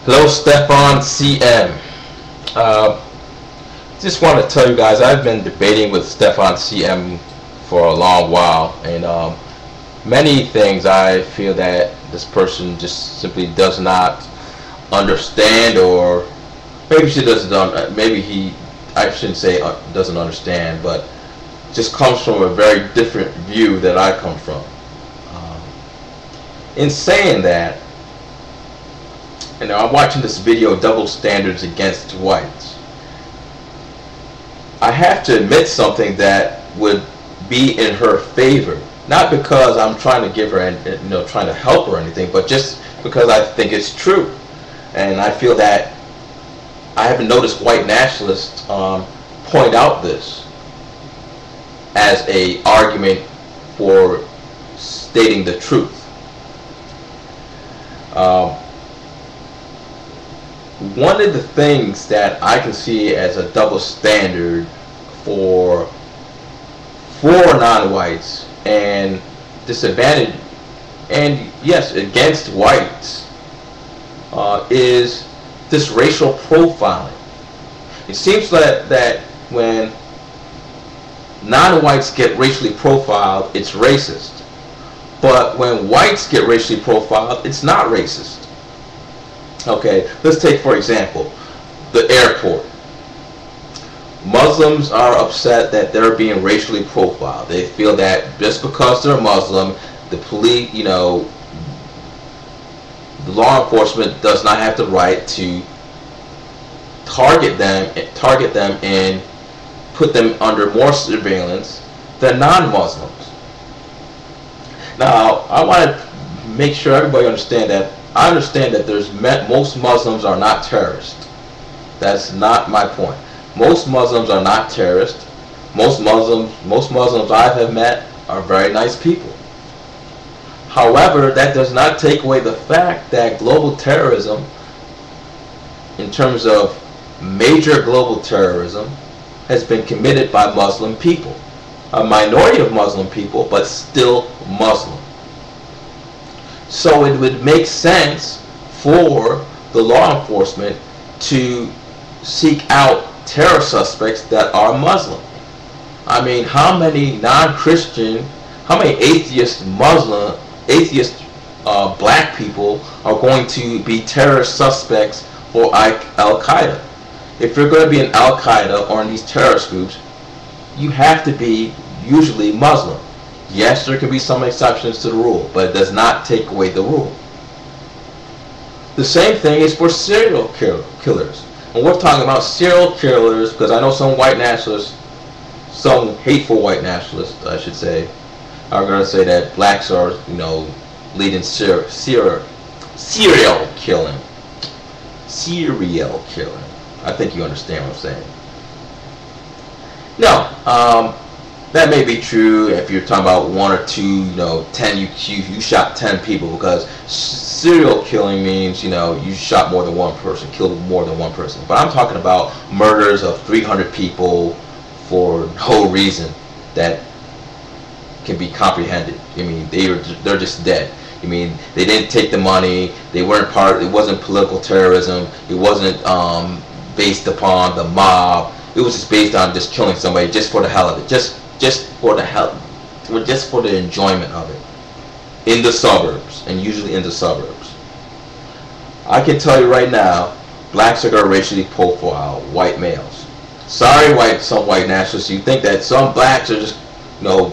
Hello, Stefan CM. Uh, just want to tell you guys, I've been debating with Stefan CM for a long while, and many things I feel that this person just simply does not understand, or maybe she doesn't. Maybe he, I shouldn't say doesn't understand, but just comes from a very different view that I come from. Um, in saying that, I'm watching this video, Double Standards Against Whites. I have to admit something that would be in her favor. Not because I'm trying to give her, trying to help her or anything, but just because I think it's true. And I feel that I haven't noticed white nationalists point out this as a argument for stating the truth. One of the things that I can see as a double standard for non-whites and disadvantage, and yes, against whites, is this racial profiling. It seems that when non-whites get racially profiled, it's racist. But when whites get racially profiled, it's not racist. Okay, let's take, for example, the airport. Muslims are upset that they're being racially profiled. They feel that just because they're Muslim, the police, the law enforcement does not have the right to target them and put them under more surveillance than non-Muslims. Now, I want to make sure everybody understand that I understand that most Muslims are not terrorists. That's not my point. Most Muslims are not terrorists. Most Muslims I have met are very nice people. However, that does not take away the fact that global terrorism, in terms of major global terrorism, has been committed by Muslim people. A minority of Muslim people, but still Muslim. So it would make sense for the law enforcement to seek out terror suspects that are Muslim. I mean, how many non-Christian, how many atheist black people are going to be terror suspects for Al-Qaeda? If you're going to be in Al-Qaeda or in these terrorist groups, you have to be usually Muslim. Yes, there can be some exceptions to the rule, but it does not take away the rule. The same thing is for serial killers. And we're talking about serial killers because I know some white nationalists, some hateful white nationalists, I should say, are going to say that blacks are, leading serial killing. Serial killing. I think you understand what I'm saying. No, that may be true if you're talking about one or two, 10, you shot 10 people, because serial killing means, you shot more than one person, killed more than one person. But I'm talking about murders of 300 people for no reason that can be comprehended. I mean, they're just dead. I mean, they didn't take the money, they weren't it wasn't political terrorism, it wasn't based upon the mob, it was just based on just killing somebody just for the hell of it, just for the enjoyment of it, in the suburbs, and usually in the suburbs. I can tell you right now, blacks are going to racially profile white males. Sorry, some white nationalists, you think that some blacks are just, you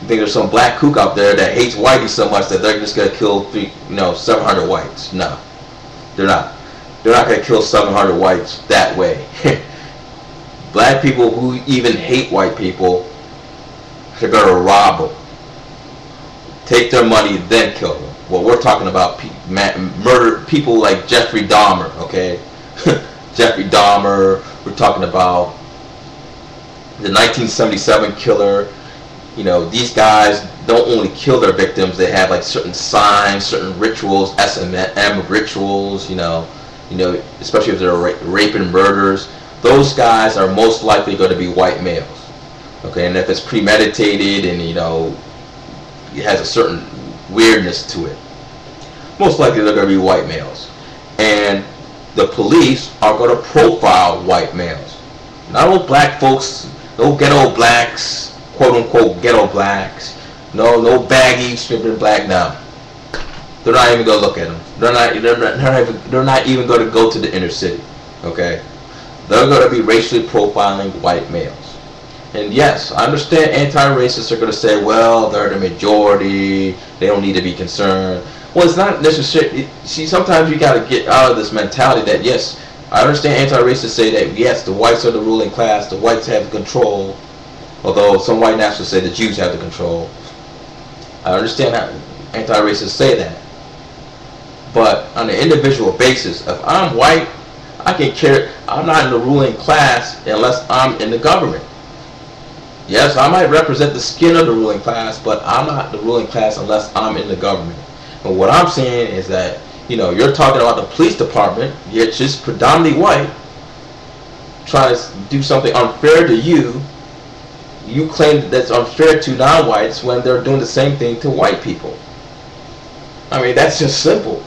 think there's some black kook out there that hates whitey so much that they're just going to kill 700 whites. No, they're not. They're not going to kill 700 whites that way. Black people who even hate white people are going to rob them, take their money, then kill them. Well, we're talking about murder people like Jeffrey Dahmer, okay? Jeffrey Dahmer. We're talking about the 1977 killer. These guys don't only kill their victims; they have like certain signs, certain rituals, S&M rituals. Especially if they're rape and murders. Those guys are most likely going to be white males, okay? And if it's premeditated and it has a certain weirdness to it, most likely they're going to be white males. and the police are going to profile white males. Not all black folks, no ghetto blacks, quote unquote ghetto blacks, no baggy stripping black now. They're not even going to look at them. They're not even going to go to the inner city. Okay, they're going to be racially profiling white males. And yes, I understand anti-racists are going to say, well, they're the majority, they don't need to be concerned. Well, it's not necessary. See, sometimes you got to get out of this mentality that, yes, I understand anti-racists say that, yes, the whites are the ruling class, the whites have the control, although some white nationalists say the Jews have the control. I understand how anti-racists say that. But on an individual basis, if I'm white, I can care. I'm not in the ruling class unless I'm in the government. Yes, I might represent the skin of the ruling class, but I'm not the ruling class unless I'm in the government. And what I'm saying is that, you're talking about the police department, yet just predominantly white, trying to do something unfair to you. You claim that that's unfair to non-whites when they're doing the same thing to white people. I mean, that's just simple.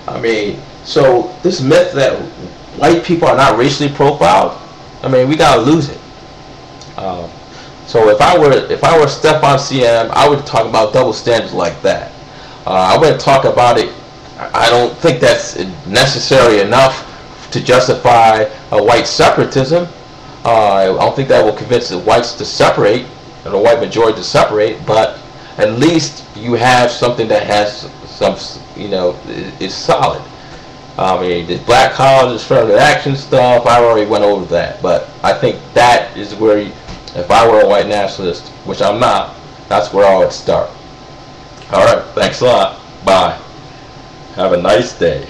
I mean, so this myth that white people are not racially profiled, I mean, we gotta lose it. So if I were Stephon CM, I would talk about double standards like that. I wouldn't talk about it. I don't think that's necessary enough to justify a white separatism. I don't think that will convince the whites to separate, or the white majority to separate. But at least you have something that has some, is solid. I mean, the black colleges, affirmative action stuff, I already went over that. But I think that is where, if I were a white nationalist, which I'm not, that's where I would start. Alright, thanks a lot. Bye. Have a nice day.